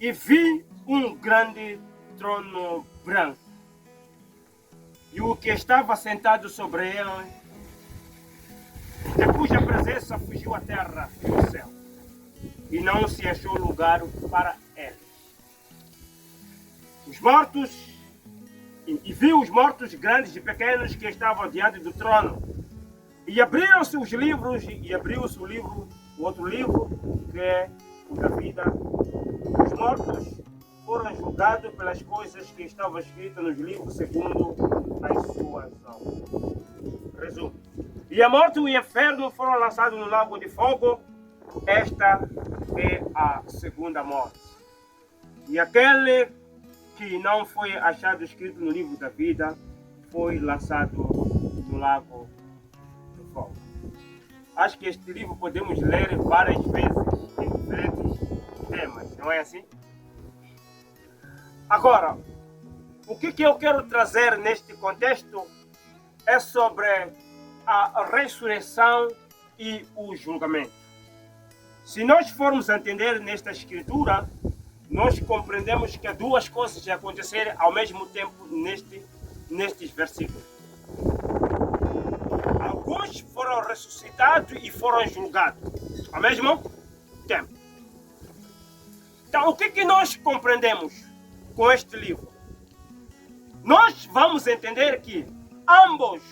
E vi um grande trono branco, e o que estava sentado sobre ele, de cuja presença fugiu a terra e o céu, e não se achou lugar para eles. Os mortos, e viu os mortos grandes e pequenos que estavam diante do trono, e abriram-se os livros, e abriu-se o outro livro, que é o da vida. Os mortos foram julgados pelas coisas que estavam escritas nos livros segundo as suas obras. Resumo. E a morte e o inferno foram lançados no lago de fogo. Esta é a segunda morte. E aquele que não foi achado escrito no livro da vida foi lançado no lago de fogo. Acho que este livro podemos ler várias vezes em diferentes temas, não é assim? Agora, o que eu quero trazer neste contexto é sobre a ressurreição e o julgamento. Se nós formos entender nesta escritura, nós compreendemos que duas coisas aconteceram ao mesmo tempo nestes versículos. Alguns foram ressuscitados e foram julgados ao mesmo tempo. Então, o que nós compreendemos com este livro? Nós vamos entender que ambos,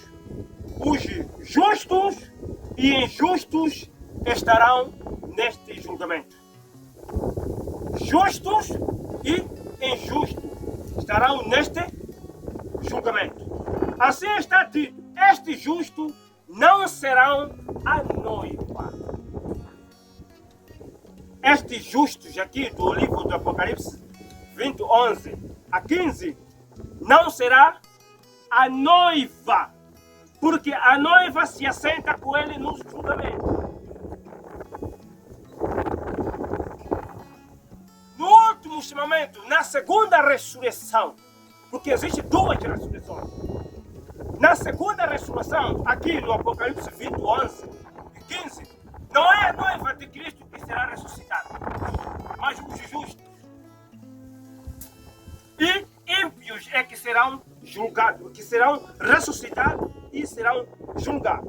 os justos e injustos, estarão neste julgamento. Justos e injustos estarão neste julgamento. Assim está dito: estes justos não serão a noiva. Estes justos aqui do livro do Apocalipse 20, 11 a 15, não será a noiva, porque a noiva se assenta com ele no julgamento. No último chamamento, na segunda ressurreição, porque existem duas ressurreições. Na segunda ressurreição, aqui no Apocalipse 20, 11 e 15, não é a noiva de Cristo que será ressuscitada, mas os justos. E ímpios é que serão julgados, que serão ressuscitados e serão julgados.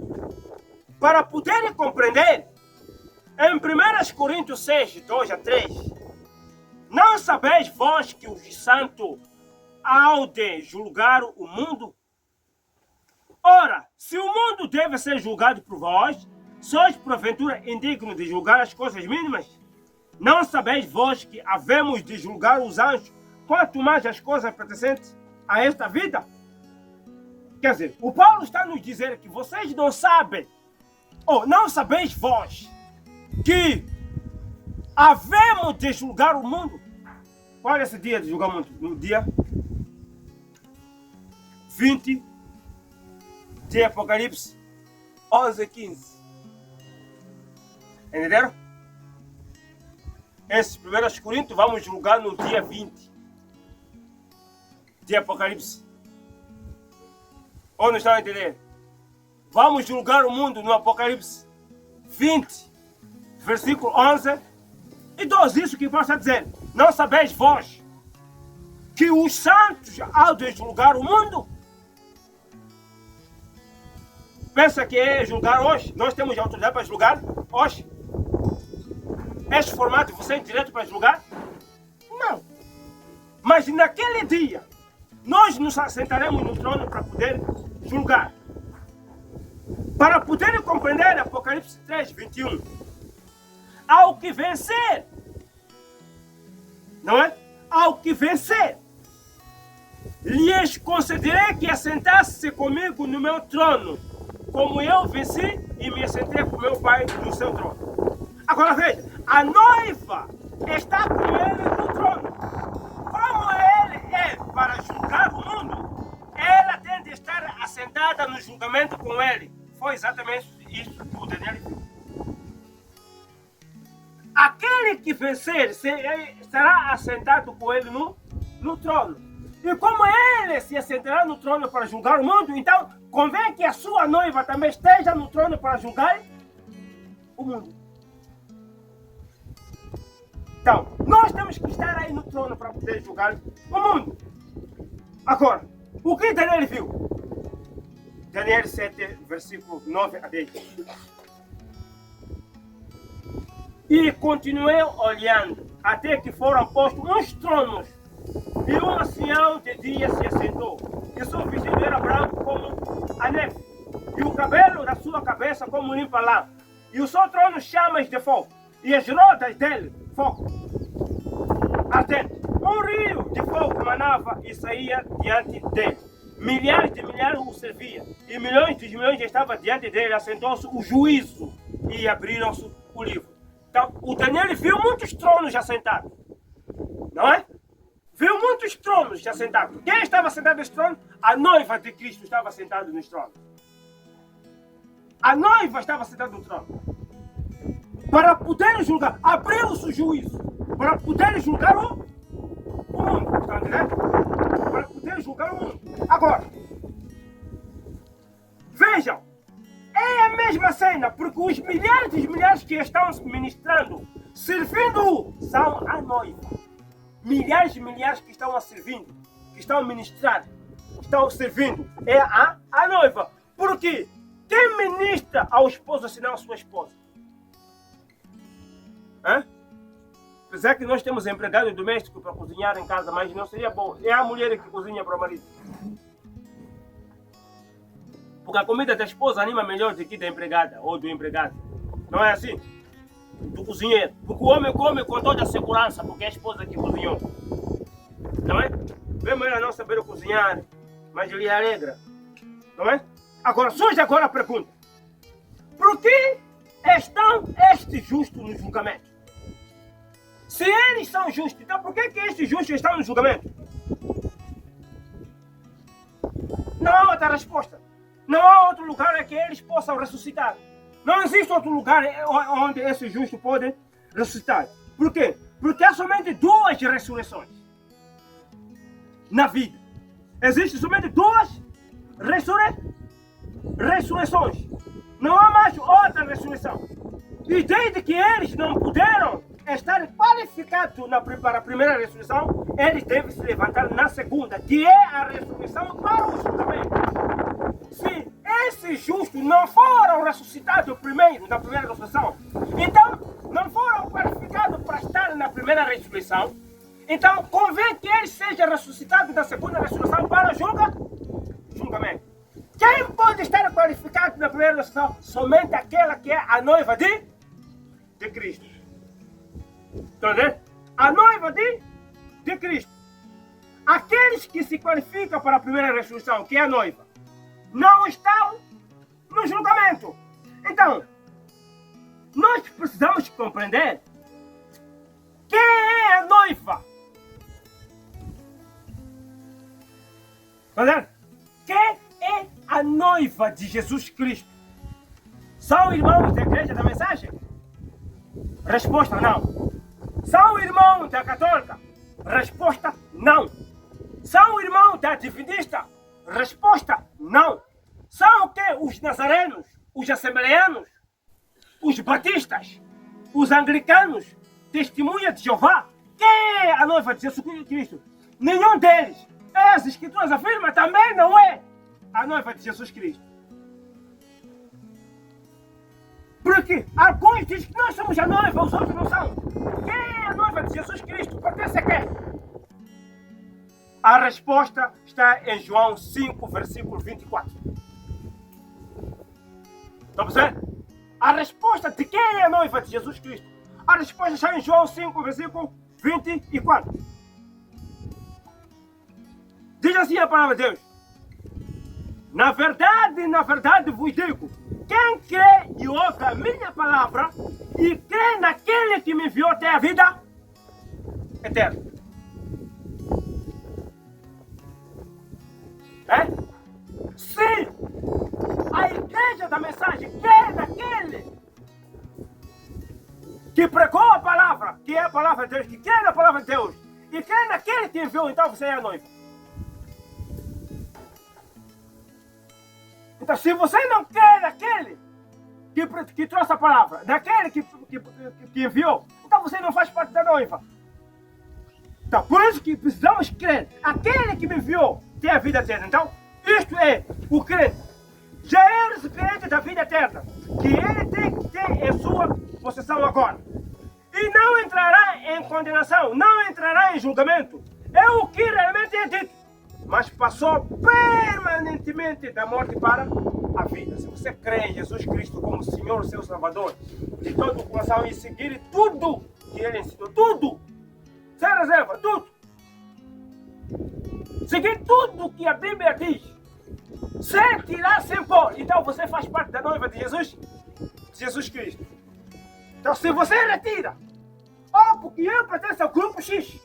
Para poderem compreender, em 1 Coríntios 6, 2 a 3, não sabeis vós que os santos hão de julgar o mundo? Ora, se o mundo deve ser julgado por vós, sois porventura indignos de julgar as coisas mínimas? Não sabeis vós que havemos de julgar os anjos, quanto mais as coisas pertencentes a esta vida? Quer dizer, o Paulo está a nos dizer que vocês não sabem, ou não sabeis vós, que havemos de julgar o mundo. Qual é esse dia de julgamento? No dia 20 de Apocalipse 11 e 15. Entenderam? Esse 1 Coríntios vamos julgar no dia 20 de Apocalipse. Ou não estão a entender? Vamos julgar o mundo no Apocalipse 20, versículo 11 e 12. Isso que Paulo está dizendo. Não sabeis vós que os santos hão de julgar o mundo? Pensa que é julgar hoje? Nós temos autoridade para julgar hoje? Este formato você tem direito para julgar? Não. Mas naquele dia, nós nos assentaremos no trono para poder julgar. Para poderem compreender Apocalipse 3, 21. Ao que vencer, não é? Ao que vencer, lhes concederei que assentasse comigo no meu trono, como eu venci e me assentei com meu Pai no seu trono. Agora veja, a noiva está com ele no trono. Como ele é para julgar o mundo, ela tem de estar assentada no julgamento com ele. Foi exatamente isso que o Daniel viu. Aquele que vencer será assentado com ele no trono. E como ele se assentará no trono para julgar o mundo, então convém que a sua noiva também esteja no trono para julgar o mundo. Então, nós temos que estar aí no trono para poder julgar o mundo. Agora, o que Daniel viu? Daniel 7, versículo 9 a 10. E continuei olhando, até que foram postos uns tronos, e um ancião de dia se assentou, e seu vestido era branco como a neve, e o cabelo da sua cabeça como limpa lã, e o seu trono chamas de fogo, e as rodas dele fogo ardente. Um rio de fogo manava e saía diante dele. Milhares de milhares o serviam, e milhões de milhões estavam diante dele. Assentou-se o juízo e abriram-se o livro. Então, o Daniel viu muitos tronos assentados, não é? Viu muitos tronos assentados. Quem estava sentado nesse trono? A noiva de Cristo estava sentada no trono. A noiva estava sentada no trono. Para poder julgar, abriu-se o juízo. Para poder julgar o mundo. Está entendendo? Para poder julgar o mundo. Agora, vejam, é a mesma cena, porque os milhares e milhares que estão ministrando, servindo, são a noiva. Milhares e milhares que estão a servindo, que estão a ministrar, estão servindo, é a noiva. Porque quem ministra ao esposo senão a sua esposa? Hã? Apesar que nós temos empregado doméstico para cozinhar em casa, mas não seria bom. É a mulher que cozinha para o marido. Porque a comida da esposa anima melhor do que da empregada ou do empregado. Não é assim? Do cozinheiro. Porque o homem come com toda a segurança, porque é a esposa que cozinhou. Não é? Mesmo ela não saber cozinhar, mas ele é alegra. Não é? Agora, surge agora a pergunta. Por que estão estes justos no julgamento? Se eles são justos, então por que estes justos estão no julgamento? Não há outra resposta. Não há outro lugar em que eles possam ressuscitar. Não existe outro lugar onde esses justos podem ressuscitar. Por quê? Porque há somente duas ressurreições na vida. Existem somente duas ressurreições. Não há mais outra ressurreição. E desde que eles não puderam estar qualificados para a primeira ressurreição, eles devem se levantar na segunda, que é a ressurreição para o julgamento. Se esses justos não foram ressuscitados primeiro, na primeira ressurreição, então não foram qualificados para estar na primeira ressurreição, então convém que eles sejam ressuscitados na segunda ressurreição para o julgamento. Quem pode estar qualificado na primeira ressurreição? Somente aquela que é a noiva de Cristo. Entendeu? A noiva de Cristo. Aqueles que se qualificam para a primeira ressurreição, que é a noiva, não estão no julgamento. Então, nós precisamos compreender quem é a noiva. Entendeu? Quem é a noiva de Jesus Cristo? São irmãos da igreja da mensagem? Resposta: não. São irmãos da católica? Resposta: não. São irmãos da adventista? Resposta: não. São o quê? Os nazarenos, os assembleanos, os batistas, os anglicanos, testemunha de Jeová? Quem é a noiva de Jesus Cristo? Nenhum deles. As escrituras afirmam também não é a noiva de Jesus Cristo. Porque alguns dizem que nós somos a noiva, os outros não são. Quem é a noiva de Jesus Cristo? Pertence a quem? A resposta está em João 5, versículo 24. Estão percebendo? A resposta de quem é a noiva de Jesus Cristo? A resposta está em João 5, versículo 24. Diz assim a palavra de Deus: na verdade vos digo, quem crê e ouve a minha palavra e crê naquele que me enviou tem a vida eterna. É? Se a igreja da mensagem crê naquele que pregou a palavra, que é a palavra de Deus, que crê na palavra de Deus, e crê naquele que enviou, então você é a noiva. Então, se você não crê naquele que trouxe a palavra, daquele que enviou, então você não faz parte da noiva. Então, por isso que precisamos crer. Aquele que me enviou tem a vida eterna. Então, isto é o crente. Já é o recipiente da vida eterna, que ele tem que ter em sua possessão agora. E não entrará em condenação, não entrará em julgamento. É o que realmente é dito. Mas passou permanentemente da morte para a vida. Se você crê em Jesus Cristo como Senhor, seu Salvador, de todo o coração e seguir tudo que Ele ensinou, tudo, sem reserva, tudo. Seguir tudo que a Bíblia diz, sem tirar, sem pôr. Então você faz parte da noiva de Jesus Cristo. Então se você retira, porque eu pertenço ao grupo X,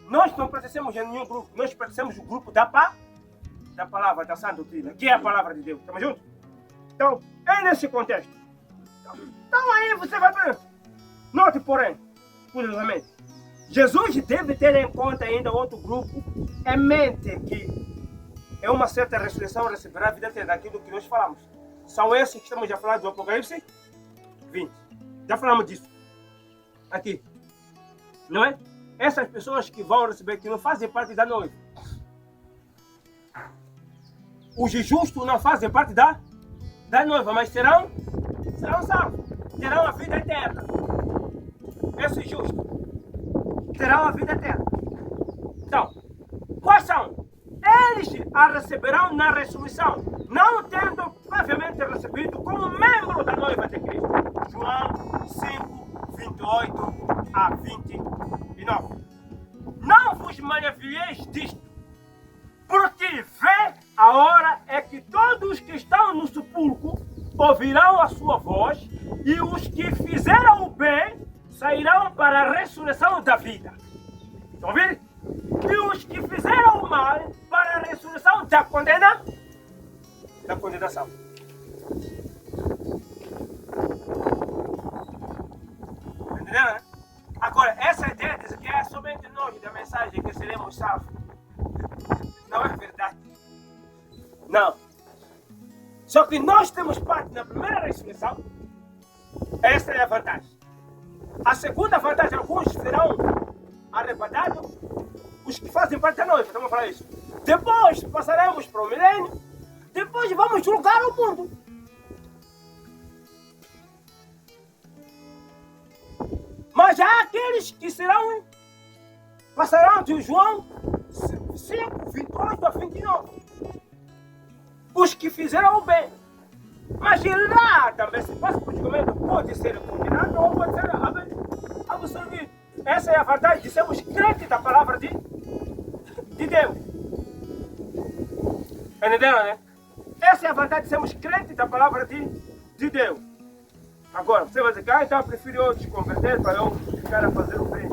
nós não pertencemos a nenhum grupo, nós pertencemos ao grupo da palavra, da sã doutrina, que é a palavra de Deus. Estamos juntos? Então, é nesse contexto. Então aí você vai ver. Note, porém, curiosamente, Jesus deve ter em conta ainda outro grupo em mente que é uma certa ressurreição receberá a vida eterna, daquilo que nós falamos. São esses que estamos a falar do Apocalipse 20. Já falamos disso. Aqui. Não é? Essas pessoas que vão receber, que não fazem parte da noiva. Os justos não fazem parte da noiva, mas serão salvos. Terão a vida eterna. Esses justos terão a vida eterna. Então, quais são? Eles a receberão na ressurreição, não tendo previamente recebido como membro da noiva de Cristo. João 5, 28 a 29. Não vos maravilheis disto, porque vê a hora é que todos que estão no sepulcro ouvirão a sua voz, e os que fizeram o bem sairão para a ressurreição da vida. Estão ouvindo? E os que fizeram o mal para a ressurreição da condenação. Entenderam, né? Agora, essa ideia diz que é somente nós da mensagem que seremos salvos. Não é verdade. Não. Só que nós temos parte na primeira ressurreição. Essa é a vantagem. A segunda vantagem, alguns serão arrebatados, os que fazem parte da noiva, estamos a falar isso. Depois passaremos para o milênio, depois vamos julgar o mundo. Mas há aqueles que passarão de João 5, 28 a 29. Os que fizeram o bem. Mas lá também se passa por julgamento, pode ser condenado ou pode ser absolvido. Essa é a vantagem de sermos crentes da palavra de Deus. Entenderam, né? Essa é a vantagem de sermos crentes da palavra de Deus. Agora, você vai dizer, então eu prefiro eu desconverter para eu ficar a fazer o bem.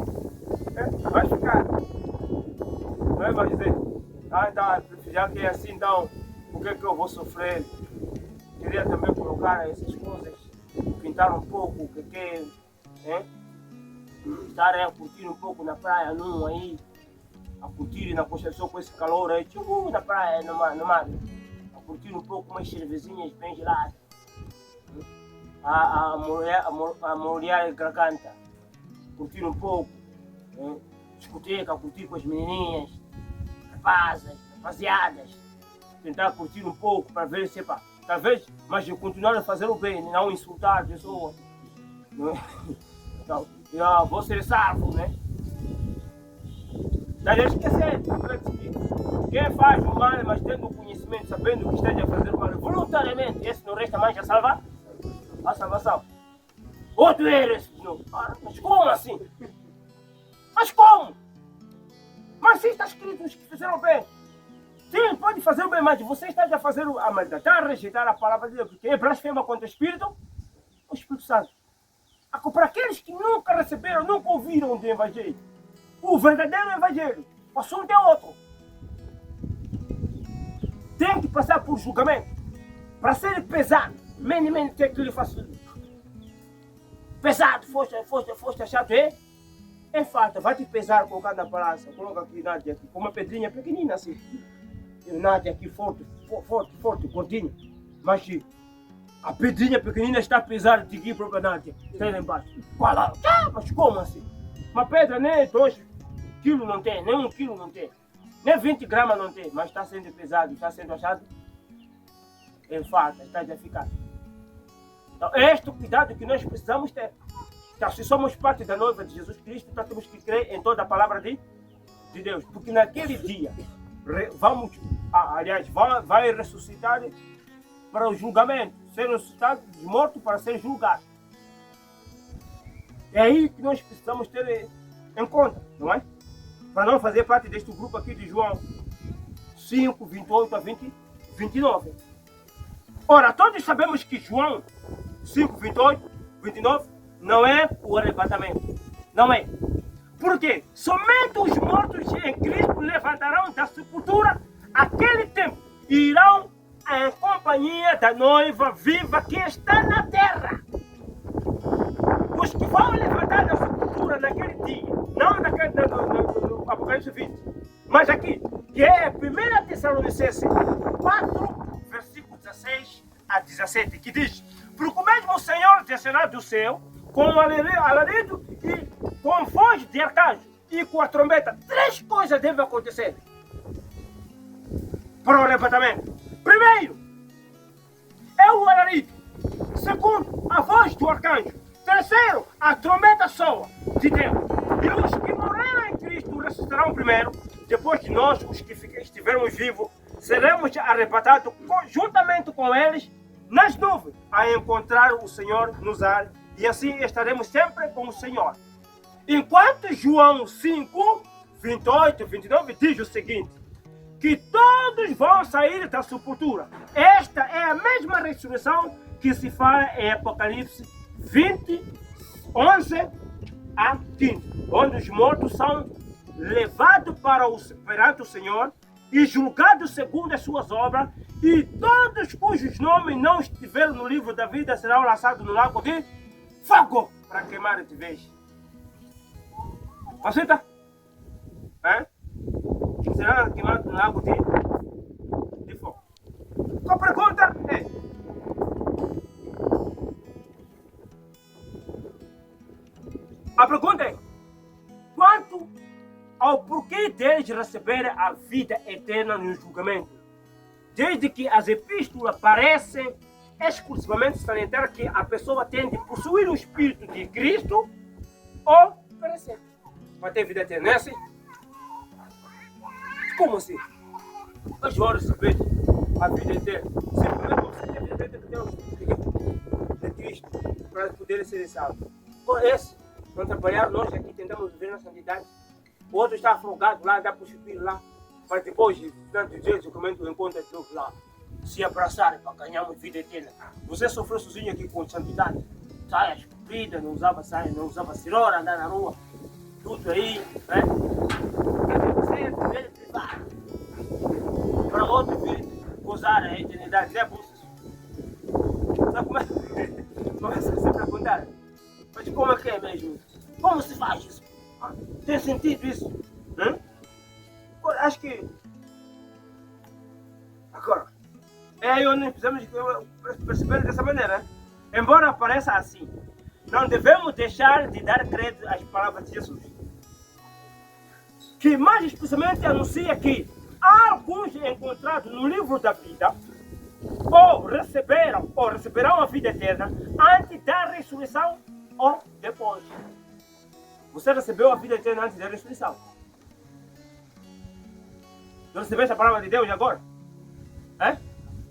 Vai ficar. Não é mais dizer, então, já que é assim, então, por que eu vou sofrer? Queria também colocar essas coisas, pintar um pouco o que é, estar a curtir um pouco na praia, não aí, a curtir na construção com esse calor aí, tipo na praia, no mar, a curtir um pouco umas cervezinhas bem geladas, a molhar garganta, curtir um pouco, discoteca, curtir com as menininhas, rapaziadas, tentar curtir um pouco para ver se, talvez, mas eu continuar a fazer o bem, não insultar a pessoa. Então, eu vou ser salvo, né? Daí esquecer, quem faz o mal, mas tendo o conhecimento, sabendo que esteja a fazer o mal voluntariamente, esse não resta mais a salvação. Outro eles, mas como assim? Mas como? Mas se está escrito os que fizeram bem. Sim, pode fazer o bem, mas você está a fazer a maldade, está a rejeitar a palavra de Deus, porque é blasfema contra o Espírito Santo. Para aqueles que nunca receberam, nunca ouviram do Evangelho, o verdadeiro Evangelho, o assunto é outro. Tem que passar por julgamento, para ser pesado, menos que aquilo faz pesado, foste achado, é falta, vai te pesar colocar na balança, coloca aqui, Nádia, aqui, com uma pedrinha pequenina assim. Nádia aqui forte, gordinha, mas A pedrinha pequenina está pesada de que propriedade? Está lá embaixo. Qual lá? Mas como assim? Uma pedra nem 2 quilos não tem, nem 1 quilo não tem. Nem 20 gramas não tem, mas está sendo pesado, está sendo achado em falta, está desaficado. Então, é este o cuidado que nós precisamos ter. Então, se somos parte da noiva de Jesus Cristo, então temos que crer em toda a palavra de Deus. Porque naquele dia, vai ressuscitar para o julgamento. Ser ressuscitado de morto para ser julgado. É aí que nós precisamos ter em conta, não é? Para não fazer parte deste grupo aqui de João 5, 28 a 29. Ora, todos sabemos que João 5, 28, 29 não é o arrebatamento. Não é. Por quê? Somente os mortos em Cristo levantarão da sepultura aquele tempo e irão em companhia da noiva viva que está na terra. Os que vão levantar da sepultura naquele dia, não no Apocalipse 20, mas aqui, que é 1 Tessalonicenses 4, versículo 16 a 17, que diz: porque o mesmo Senhor descerá do céu com alarido e com voz de arcanjo e com a trombeta. 3 coisas devem acontecer para o arrebatamento. Primeiro, é o alarido. Segundo, a voz do arcanjo. Terceiro, a trombeta soa de Deus. E os que morreram em Cristo ressuscitarão primeiro. Depois de nós, os que estivermos vivos, seremos arrebatados juntamente com eles nas nuvens, a encontrar o Senhor nos ares. E assim estaremos sempre com o Senhor. Enquanto João 5, 28 e 29 diz o seguinte: que todos vão sair da sepultura. Esta é a mesma ressurreição que se fala em Apocalipse 20, 11 a 15, onde os mortos são levados perante o Senhor e julgados segundo as suas obras, e todos cujos nomes não estiveram no livro da vida serão lançados no lago de fogo para queimar de vez. Aceita? Será queimado no lago de fogo. A pergunta é: quanto ao porquê deles receberem a vida eterna no julgamento, desde que as epístolas parecem exclusivamente salientar que a pessoa tem de possuir o Espírito de Cristo ou perecer para ter vida eterna, não é assim? Como assim? Nós vamos receber a vida eterna. Simplesmente você tem a vida eterna que tem o Espírito de Cristo para poder ser salvo. Com esse, não trabalhar, nós aqui tentamos viver na santidade. O outro está afogado lá, dá para subir lá, para depois de tantos dias, o encontro de Deus lá, se abraçar para ganharmos vida eterna. Você sofreu sozinho aqui com santidade, saias compridas, não usava saia, não usava cirora, andar na rua, tudo aí, né? Você é viver privado. Para outro vir gozar a eternidade, não é bom isso? Sabe como é? Começa a se perguntar, mas como é que é mesmo? Como se faz isso? Tem sentido isso? Acho que agora nós precisamos perceber dessa maneira. Embora pareça assim, não devemos deixar de dar crédito às palavras de Jesus, que mais especialmente anuncia que alguns encontrados no livro da vida ou receberão a vida eterna antes da ressurreição ou depois. Você recebeu a vida eterna antes da ressurreição? Não recebeu a palavra de Deus agora?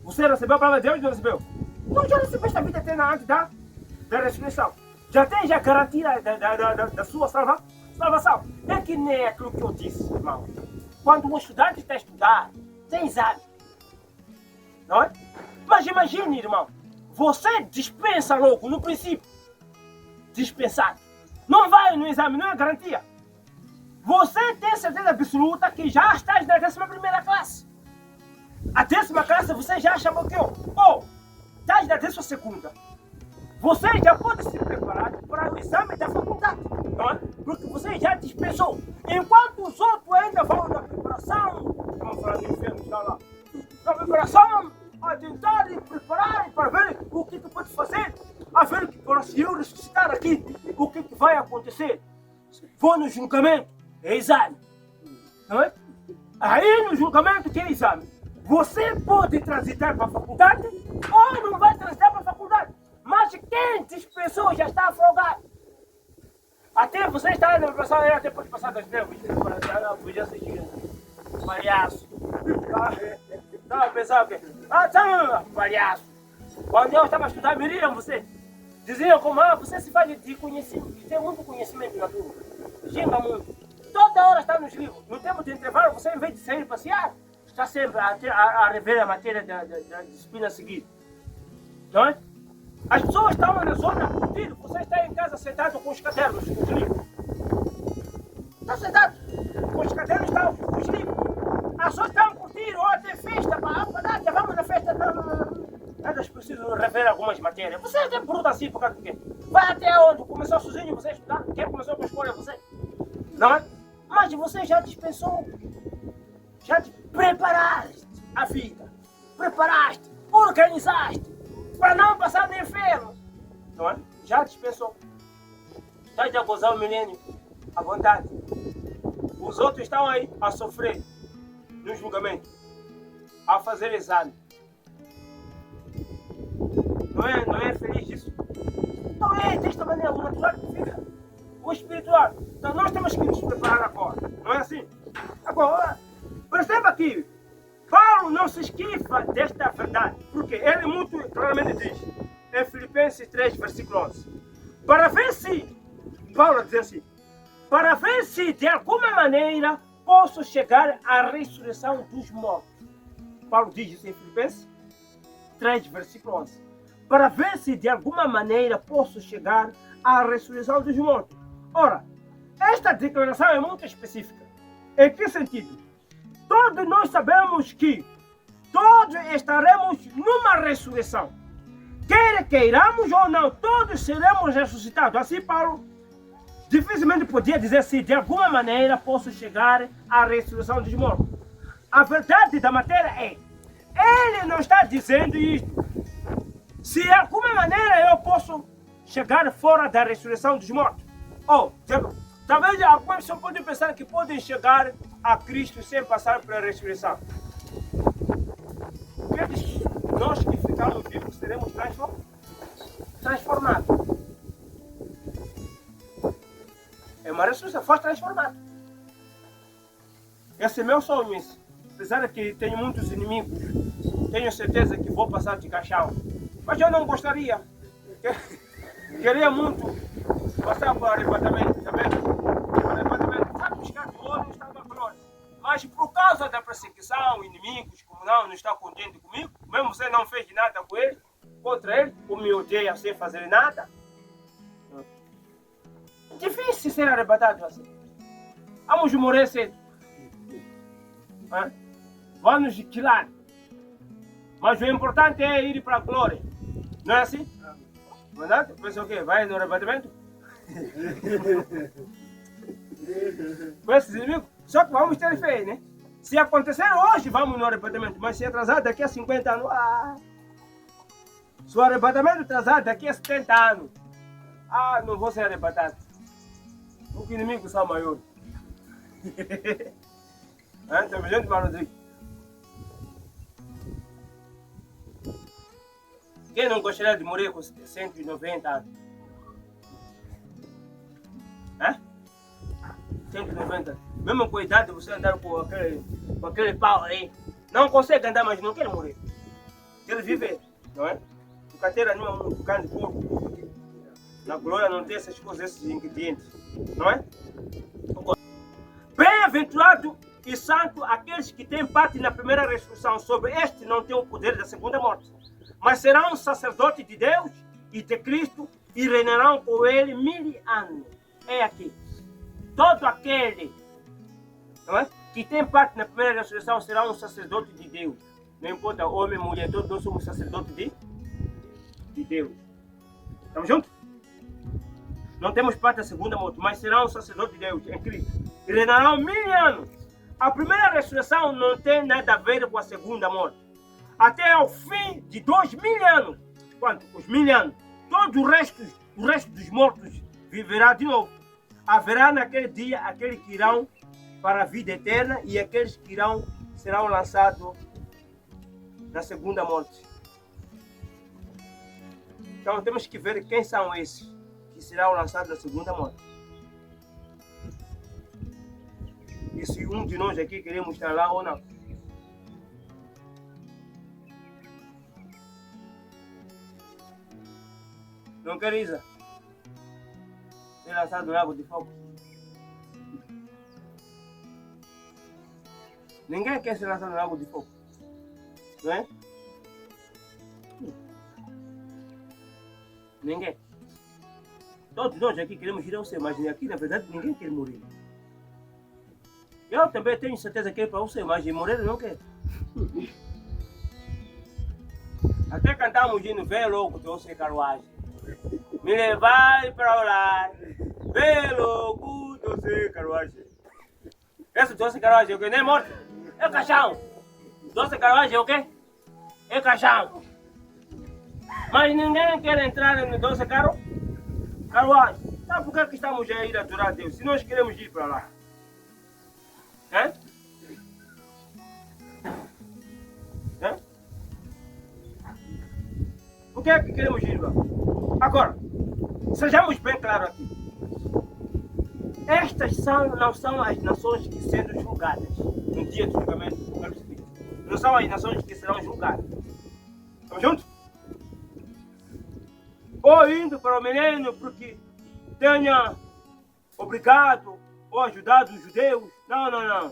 Você recebeu a palavra de Deus ou não recebeu? Então já recebeste a vida eterna antes da ressurreição. Já tens a garantia da sua salvação. É que nem aquilo que eu disse, irmão. Quando o estudante está a estudar, tem exame. Não é? Mas imagine, irmão, você dispensa logo no princípio. Dispensado. Não vai no exame, não é garantia. Você tem certeza absoluta que já estás na 11ª classe. A 10ª classe você já chamoqueou. Ou estás na 12ª. Você já pode se preparar para o exame da faculdade. Não é? Porque você já dispensou. Enquanto os outros ainda vão na preparação, vamos falar do inferno, está lá. Na preparação, a tentar e preparar para ver o que ressuscitar aqui, o que vai acontecer? Vou no julgamento, é exame. Não é? Aí no julgamento tem exame. Você pode transitar para a faculdade ou não vai transitar para a faculdade. Mas quem dispensou já está afogado. Até você está na preparação, até pode passar das nervos. Podia assistir. Palhaço. Estava pensando que. Palhaço. Quando eu estava estudando, me riam você. Diziam como, você se faz de conhecimento, tem muito conhecimento na turma. Xinga muito. Toda hora está nos livros. No tempo de intervalo, você, em vez de sair passear, está sempre a rever a matéria da disciplina a seguir. Não é? As pessoas estão na zona curtindo, você está em casa sentado com os cadernos, com os livros. Está sentado com os cadernos, está com os livros. As pessoas estão curtindo, ou tem festa, vamos na festa. Elas precisam rever algumas matérias. Você até bruta assim, por causa do quê? Vai até onde? Começou sozinho você estudar? Quem começou com a escola é você? Não é? Mas você já dispensou. Já te preparaste a vida. Preparaste, organizaste, para não passar no inferno. Não é? Já dispensou. Está de gozar o milênio à vontade. Os outros estão aí a sofrer no julgamento, a fazer exame. Não é feliz disso? Não é desta maneira, o natural que fica. O espiritual. Então nós temos que nos preparar agora. Não é assim? Agora, perceba aqui, Paulo não se esquiva desta verdade, porque ele muito claramente diz, em Filipenses 3, versículo 11, para ver se, Paulo diz assim, para ver se de alguma maneira posso chegar à ressurreição dos mortos. Paulo diz isso em Filipenses 3, versículo 11. Para ver se de alguma maneira posso chegar à ressurreição dos mortos. Ora, esta declaração é muito específica. Em que sentido? Todos nós sabemos que todos estaremos numa ressurreição. Quer queiramos ou não, todos seremos ressuscitados. Assim Paulo dificilmente podia dizer se de alguma maneira posso chegar à ressurreição dos mortos. A verdade da matéria é, ele não está dizendo isto. Se de alguma maneira eu posso chegar fora da ressurreição dos mortos. Ou, talvez algumas pessoas podem pensar que podem chegar a Cristo sem passar pela ressurreição. Nós que ficamos vivos seremos transformados. É uma ressurreição, foi transformado. Esse é meu sonho. Apesar de que tenho muitos inimigos, tenho certeza que vou passar de caixão. Mas eu não gostaria. Queria muito passar por arrebatamento, também. Arrebatamento, sabe, buscar de ouro, está na glória. Mas por causa da perseguição, inimigos, como não está contente comigo, mesmo você não fez nada com ele, contra ele, ou me odeia sem fazer nada. Difícil ser arrebatado assim. Vamos morrer cedo. Vamos quilar. Mas o importante é ir para a glória. Não é assim? Verdade? Pensa o quê? Vai no arrebatamento? Com esses inimigos? Só que vamos ter fé, né? Se acontecer hoje, vamos no arrebatamento. Mas se atrasar daqui a 50 anos, se o arrebatamento atrasar daqui a 70 anos, não vou ser arrebatado. Porque inimigos são maiores. Tem gente para dizer. Quem não gostaria de morrer com 190 anos? 190. Mesmo com a idade, você andar com aquele pau aí. Não consegue andar, mas não quer morrer. Quer viver, não é? O carteira não é um carne de porco. Na glória não tem essas coisas, esses ingredientes, não é? Bem-aventurado e santo aqueles que têm parte na primeira ressurreição. Sobre este não tem o poder da segunda morte, mas serão sacerdotes de Deus e de Cristo e reinarão com ele 1000 anos. É aqui. Todo aquele, não é, que tem parte na primeira ressurreição será um sacerdote de Deus. Não importa homem ou mulher, todos nós somos sacerdotes de Deus. Estamos juntos? Não temos parte da segunda morte, mas será um sacerdote de Deus em Cristo. E reinarão 1000 anos. A primeira ressurreição não tem nada a ver com a segunda morte. Até ao fim de 2000 anos. Quanto? Os 1000 anos. Todos os restos o resto dos mortos viverá de novo. Haverá naquele dia aqueles que irão para a vida eterna e aqueles que serão lançados na segunda morte. Então temos que ver quem são esses que serão lançados na segunda morte. E se um de nós aqui queremos estar lá ou não. Não quer, Isa? Ser lançado no lago de fogo. Ninguém quer ser lançado no lago de fogo. Não é? Ninguém. Todos nós aqui queremos ir ao céu, mas aqui na verdade ninguém quer morrer. Eu também tenho certeza que é para o céu, mas morrer não quer. Até cantamos hino, vem logo doce carruagem. Me levar para lá, vem logo doce carruagem. Esse doce carruagem é o que? Nem é morto, é caixão. Doce carruagem é o quê? É caixão. Mas ninguém quer entrar no doce carruagem. Sabe por que estamos a ir adorar a Deus? Se nós queremos ir para lá. Hã? Hã? Por que é que queremos ir lá? Agora, sejamos bem claros aqui. Estas não são as nações que serão julgadas no dia do julgamento. Não são as nações que serão julgadas. Estamos juntos? Ou indo para o menino porque tenha obrigado ou ajudado os judeus. Não.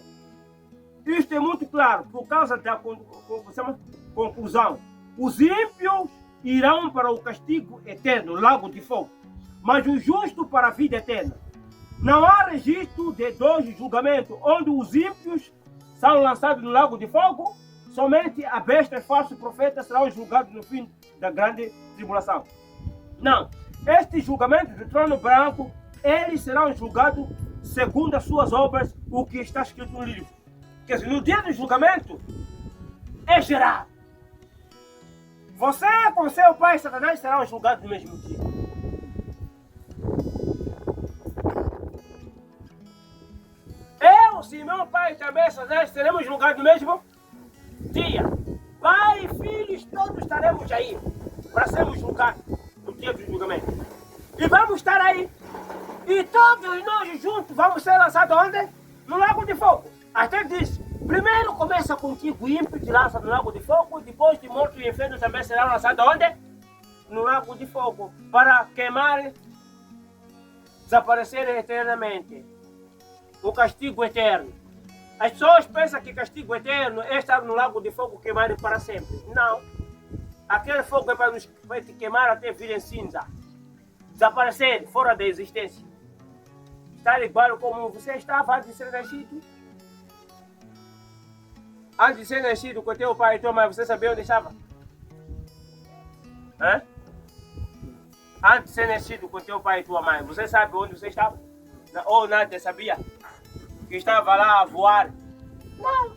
Isto é muito claro, por causa da conclusão. Os ímpios irão para o castigo eterno, lago de fogo, mas os justos para a vida eterna. Não há registro de dois julgamentos, onde os ímpios são lançados no lago de fogo, somente a besta e falso profeta serão julgados no fim da grande tribulação. Não, estes julgamentos do trono branco, eles serão julgados segundo as suas obras, o que está escrito no livro. Quer dizer, no dia do julgamento, é geral. Você com seu pai Satanás serão julgados no mesmo dia. Eu, se meu pai também Satanás, seremos julgados no mesmo dia. Pai e filhos, todos estaremos aí para sermos julgados no dia do julgamento. E vamos estar aí. E todos nós juntos vamos ser lançados onde? No lago de fogo. Até diz, primeiro começa contigo, ímpio, te lança no lago de fogo, depois de morto e inferno também será lançado onde? No lago de fogo, para queimar, desaparecer eternamente. O castigo eterno. As pessoas pensam que castigo eterno é estar no lago de fogo queimado para sempre. Não. Aquele fogo é para nos queimar até vir em cinza. Desaparecer fora da existência. Estar igual como você estava antes de ser nascido. Antes de ser nascido com teu pai e tua mãe, você sabia onde estava? Hã? Antes de ser nascido com teu pai e tua mãe, você sabe onde você estava? Ou nada sabia? Que estava lá a voar? Não.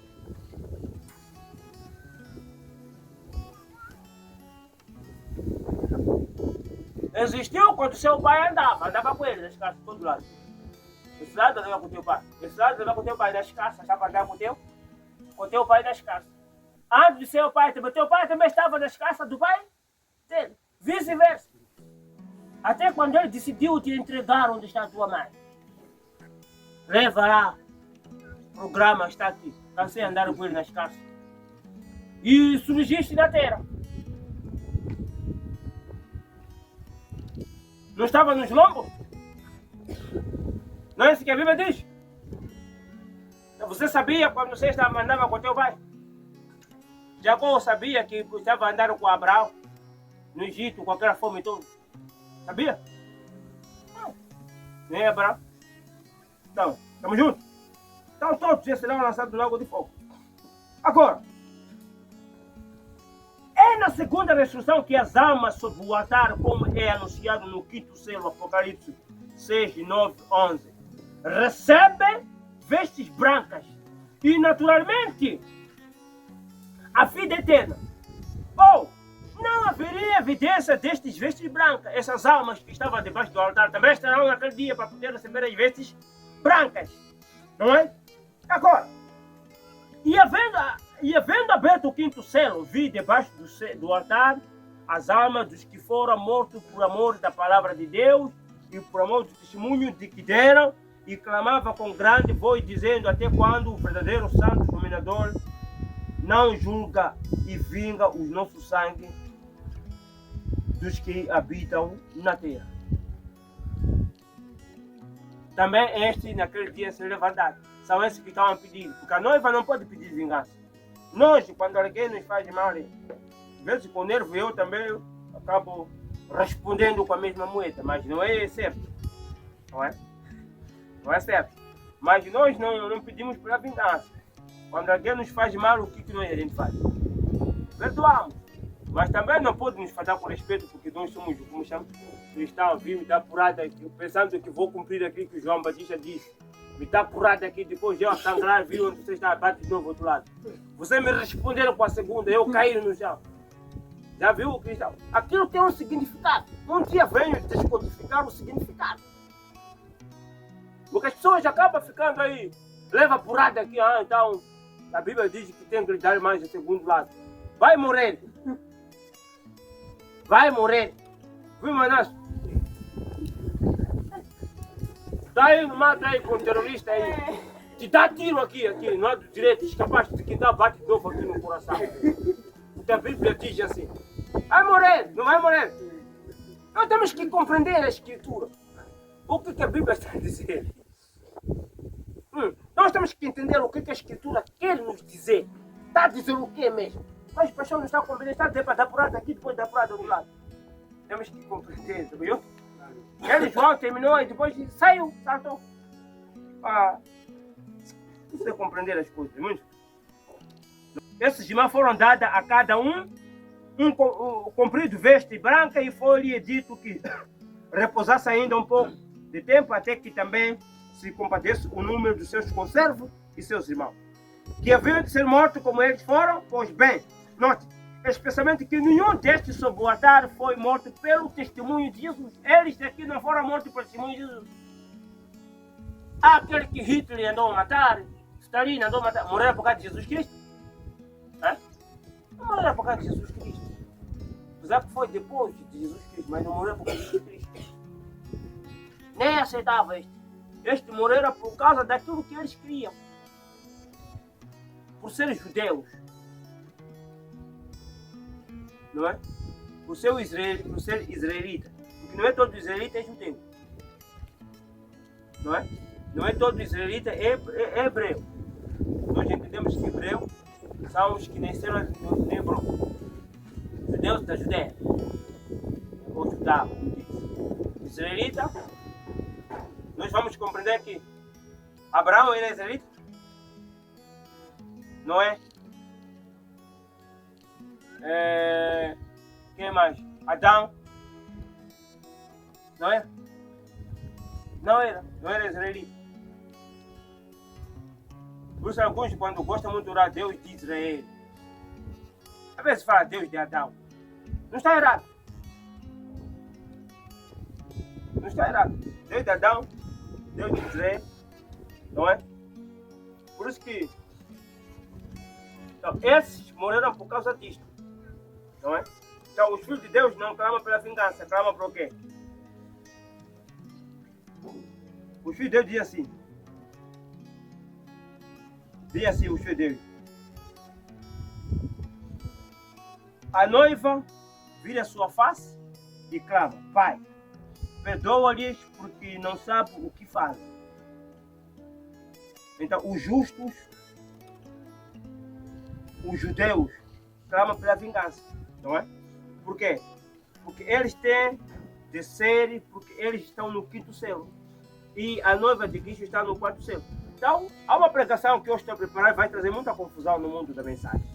Existiu quando seu pai andava com ele nas casas, de todo lado. Esse lado andava com teu pai, esse lado andava com teu pai nas casas, estava andando com teu pai nas casas. Antes de seu pai, teu pai também estava nas casas do pai dele, vice-versa. Até quando ele decidiu te entregar onde está a tua mãe. Leva lá, o programa está aqui, para você andar com ele nas casas. E surgiste na terra. Não estava nos lombos? Não é isso que a Bíblia diz? Você sabia quando você andava com teu pai? Jacó sabia que estava andando com Abraão no Egito com aquela fome toda? Sabia? Não. Nem Abraão. Então, estamos juntos? Então todos já serão lançados no lago de fogo. Agora, é na segunda ressurreição que as almas sobre o altar, como é anunciado no quinto selo, Apocalipse 6, 9, 11, recebem vestes brancas e, naturalmente, a vida eterna. Ou, não a haveria evidência destas vestes brancas. Essas almas que estavam debaixo do altar também estarão naquele dia para poder receber as vestes brancas. Não é? Agora, e havendo aberto o quinto selo, vi debaixo do altar as almas dos que foram mortos por amor da palavra de Deus e por amor do testemunho de que deram, e clamava com grande voz, dizendo: até quando o verdadeiro santo dominador não julga e vinga o nosso sangue dos que habitam na terra? Também este, naquele dia, se levantaram. São esses que estavam pedindo, porque a noiva não pode pedir vingança. Nós, quando alguém nos faz mal, às vezes com nervo eu também acabo respondendo com a mesma moeda, mas não é certo. Não é? Não é certo. Mas nós não pedimos pela vingança. Quando alguém nos faz mal, o que a gente faz? Perdoamos. Mas também não pode nos falar com respeito, porque nós somos, como chama, cristãos, vimos da porrada, pensando que vou cumprir aquilo que o João Batista disse. Me dá porrada aqui, depois eu a sangrar, viu onde você está, bate de novo do outro lado. Você me responderam com a segunda, eu caí no chão. Já viu, cristão? Aquilo tem um significado. Um dia venho descodificar o significado. Porque as pessoas acabam ficando aí, leva porrada aqui, então a Bíblia diz que tem que dar mais do segundo lado. Vai morrer. Vai morrer. Viu, Manasso? Tá aí, mata aí com o terrorista aí. Te dá tiro aqui, no lado direito, capaz de que dá bate novo aqui no coração. Porque a Bíblia diz assim: vai morrer, não vai morrer. Nós temos que compreender a Escritura. O que a Bíblia está a dizer? Nós temos que entender o que a Escritura quer nos dizer. Está a dizer o que mesmo? Mas o pessoal não está a compreender, está a dizer para dar porrada aqui, depois dar porrada do lado. Temos que compreender, viu? Ele, João, terminou e depois saiu, saltou. Precisa compreender as coisas, muito. Esses irmãos foram dadas a cada um comprido veste branca, e foi-lhe dito que repousasse ainda um pouco de tempo, até que também se compadece o número dos seus conservos e seus irmãos, que haviam de ser mortos como eles foram. Pois bem, note, especialmente que nenhum destes sob o altar foi morto pelo testemunho de Jesus. Eles daqui não foram mortos pelo testemunho de Jesus. Aquele que Hitler andou a matar, Stalin andou a matar, morreram por causa de Jesus Cristo? Não morreram por causa de Jesus Cristo. Apesar que foi depois de Jesus Cristo, mas não morreram por causa de Jesus Cristo. Nem aceitava este. Este morreram por causa daquilo que eles criam. Por serem judeus. Não é? Por ser israelita. Porque não é todo israelita é judeu. Não é? Não é todo israelita é hebreu. Nós entendemos que hebreu são os que nasceram no Hebron. Judeus da Judéia. Ou Judá, como diz. Israelita, nós vamos compreender que Abraão era israelita? Não é? Quem mais? Adão? Não é? Não era israelita. Por isso alguns, quando gostam muito de orar, Deus de Israel. Às vezes fala Deus de Adão. Não está errado. Não está errado. Deus de Adão, Deus de Israel. Não é? Por isso que então, esses morreram por causa disto. Não é? Então os filhos de Deus não clamam pela vingança, clamam por quê? Os filhos de Deus dizem assim. Dizem assim os filhos de Deus. A noiva vira sua face e clama: Pai, perdoa-lhes porque não sabem o que fazem. Então os justos, os judeus, clamam pela vingança. Não é? Por quê? Porque eles têm de ser, porque eles estão no quinto selo. E a noiva de Cristo está no quarto selo. Então, há uma pregação que eu estou preparando, vai trazer muita confusão no mundo da mensagem.